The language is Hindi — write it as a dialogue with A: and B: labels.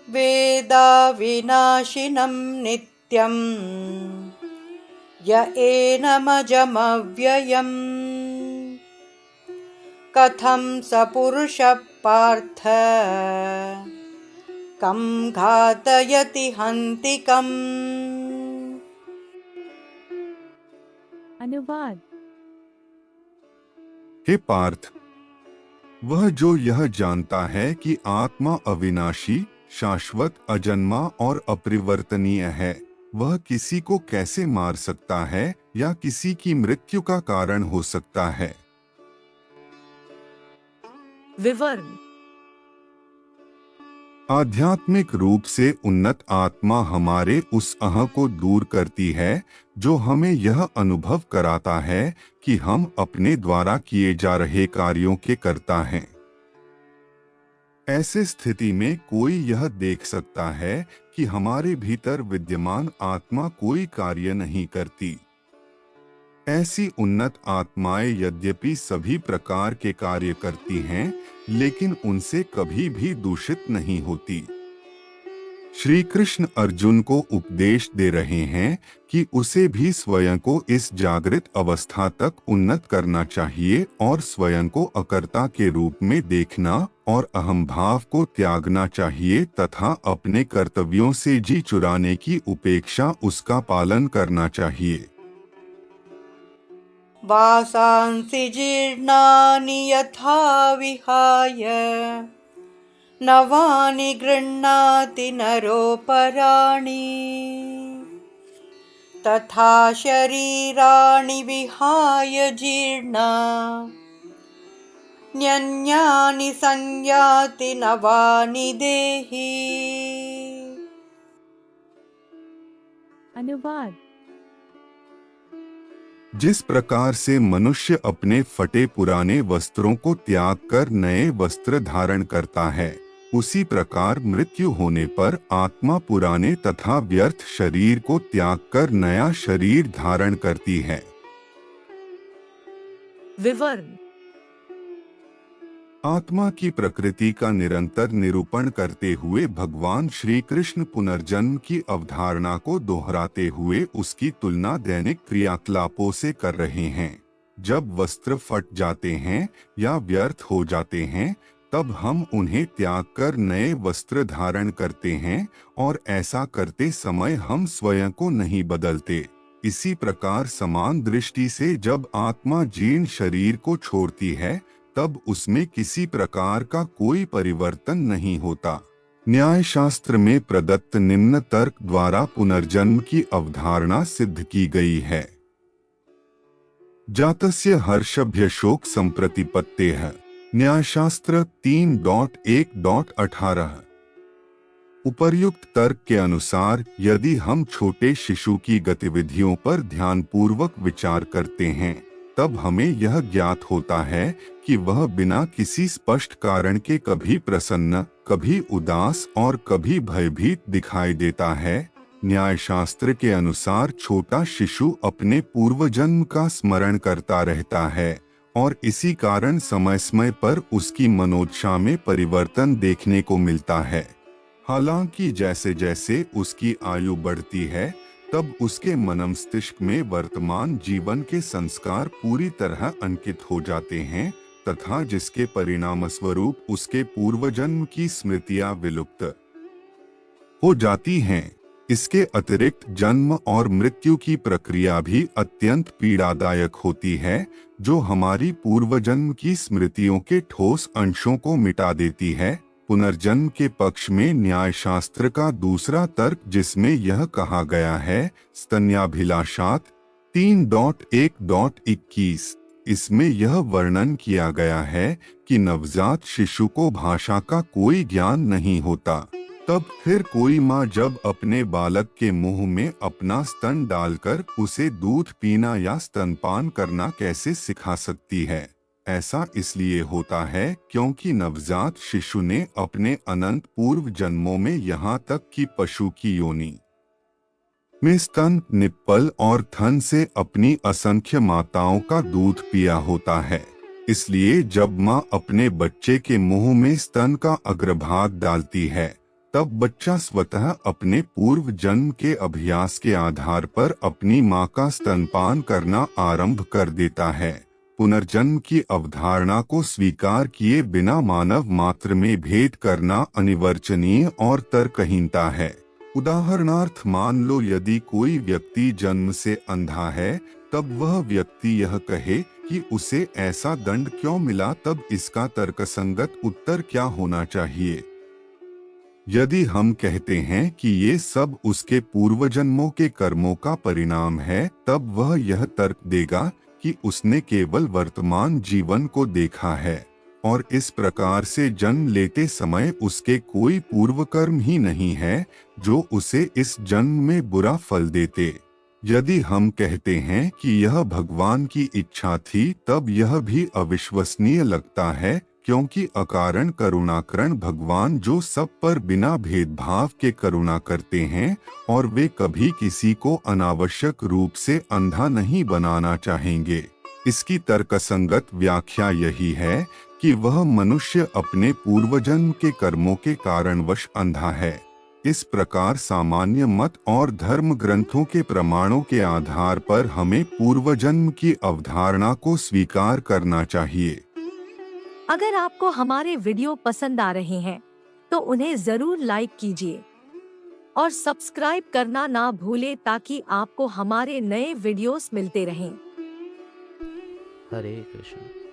A: वेदाविनाशिनं नित्यं य एनमजमव्ययम् कथं स पुरुषः पार्थ कं घातयति हन्तिकम्।
B: अनुवाद।
C: हे पार्थ, वह जो यह जानता है कि आत्मा अविनाशी, शाश्वत, अजन्मा और अपरिवर्तनीय है, वह किसी को कैसे मार सकता है या किसी की मृत्यु का कारण हो सकता है।
B: विवरण।
C: आध्यात्मिक रूप से उन्नत आत्मा हमारे उस अह को दूर करती है जो हमें यह अनुभव कराता है कि हम अपने द्वारा किए जा रहे कार्यों के कर्ता हैं। ऐसे स्थिति में कोई यह देख सकता है कि हमारे भीतर विद्यमान आत्मा कोई कार्य नहीं करती। ऐसी उन्नत आत्माएं यद्यपि सभी प्रकार के कार्य करती हैं, लेकिन उनसे कभी भी दूषित नहीं होती। श्री कृष्ण अर्जुन को उपदेश दे रहे हैं कि उसे भी स्वयं को इस जागृत अवस्था तक उन्नत करना चाहिए और स्वयं को अकर्ता के रूप में देखना और अहम भाव को त्यागना चाहिए तथा अपने कर्तव्यों से जी चुराने की उपेक्षा उसका पालन करना चाहिए।
A: वासांसि जीर्णानि यथा विहाय नवानि गृह्णाति नरोपराणि तथा शरीराणि विहाय जीर्णा न्यन्यानि संयाति नवानि देहि।
B: अनुवाद।
C: जिस प्रकार से मनुष्य अपने फटे पुराने वस्त्रों को त्याग कर नए वस्त्र धारण करता है, उसी प्रकार मृत्यु होने पर आत्मा पुराने तथा व्यर्थ शरीर को त्याग कर नया शरीर धारण करती है।
B: विवरण।
C: आत्मा की प्रकृति का निरंतर निरूपण करते हुए भगवान श्री कृष्ण पुनर्जन्म की अवधारणा को दोहराते हुए उसकी तुलना दैनिक क्रियाकलापों से कर रहे हैं। जब वस्त्र फट जाते हैं या व्यर्थ हो जाते हैं, तब हम उन्हें त्याग कर नए वस्त्र धारण करते हैं और ऐसा करते समय हम स्वयं को नहीं बदलते। इसी प्रकार समान दृष्टि से जब आत्मा जीर्ण शरीर को छोड़ती है, तब उसमें किसी प्रकार का कोई परिवर्तन नहीं होता। न्याय शास्त्र में प्रदत्त निम्न तर्क द्वारा पुनर्जन्म की अवधारणा सिद्ध की गई है। जातस्य हर्षभ्य शोक संप्रतिपत्तेः। न्यायशास्त्र 3.1.18। उपर्युक्त तर्क के अनुसार यदि हम छोटे शिशु की गतिविधियों पर ध्यानपूर्वक विचार करते हैं, तब हमें यह ज्ञात होता है कि वह बिना किसी स्पष्ट कारण के कभी प्रसन्न, कभी उदास और कभी भयभीत दिखाई देता है। न्यायशास्त्र के अनुसार छोटा शिशु अपने पूर्व जन्म का स्मरण करता रहता है और इसी कारण समय समय पर उसकी मनोदशा में परिवर्तन देखने को मिलता है। हालांकि जैसे जैसे उसकी आयु बढ़ती है, तब उसके मनमस्तिष्क में वर्तमान जीवन के संस्कार पूरी तरह अंकित हो जाते हैं तथा जिसके परिणाम स्वरूप उसके पूर्व जन्म की स्मृतियां विलुप्त हो जाती हैं। इसके अतिरिक्त जन्म और मृत्यु की प्रक्रिया भी अत्यंत पीड़ादायक होती है, जो हमारी पूर्व जन्म की स्मृतियों के ठोस अंशों को मिटा देती है। पुनर्जन्म के पक्ष में न्याय शास्त्र का दूसरा तर्क, जिसमें यह कहा गया है स्तन्याभिलाषात् 3.1.21, इसमें यह वर्णन किया गया है कि नवजात शिशु को भाषा का कोई ज्ञान नहीं होता। तब फिर कोई माँ जब अपने बालक के मुंह में अपना स्तन डालकर उसे दूध पीना या स्तनपान करना कैसे सिखा सकती है? ऐसा इसलिए होता है क्योंकि नवजात शिशु ने अपने अनंत पूर्व जन्मों में यहाँ तक कि पशु की योनि में स्तन, निप्पल और थन से अपनी असंख्य माताओं का दूध पिया होता है। इसलिए जब माँ अपने बच्चे के मुंह में स्तन का अग्रभाग डालती है, तब बच्चा स्वतः अपने पूर्व जन्म के अभ्यास के आधार पर अपनी माँ का स्तनपान करना आरंभ कर देता है। पुनर्जन्म की अवधारणा को स्वीकार किए बिना मानव मात्र में भेद करना अनिवार्य और तर्कहीनता है। उदाहरणार्थ मान लो यदि कोई व्यक्ति जन्म से अंधा है, तब वह व्यक्ति यह कहे कि उसे ऐसा दंड क्यों मिला, तब इसका तर्कसंगत उत्तर क्या होना चाहिए? यदि हम कहते हैं कि ये सब उसके पूर्वजन्मों के कर्मों का परिणाम है, तब वह यह तर्क देगा कि उसने केवल वर्तमान जीवन को देखा है और इस प्रकार से जन्म लेते समय उसके कोई पूर्व कर्म ही नहीं है जो उसे इस जन्म में बुरा फल देते। यदि हम कहते हैं कि यह भगवान की इच्छा थी, तब यह भी अविश्वसनीय लगता है, क्योंकि अकारण करुणाकरण भगवान जो सब पर बिना भेदभाव के करुणा करते हैं और वे कभी किसी को अनावश्यक रूप से अंधा नहीं बनाना चाहेंगे। इसकी तर्कसंगत व्याख्या यही है कि वह मनुष्य अपने पूर्वजन्म के कर्मों के कारणवश अंधा है। इस प्रकार सामान्य मत और धर्म ग्रंथों के प्रमाणों के आधार पर हमें पूर्वजन्म की अवधारणा को स्वीकार करना चाहिए।
B: अगर आपको हमारे वीडियो पसंद आ रहे हैं तो उन्हें जरूर लाइक कीजिए और सब्सक्राइब करना ना भूलें ताकि आपको हमारे नए वीडियोस मिलते रहें।
D: हरे कृष्ण।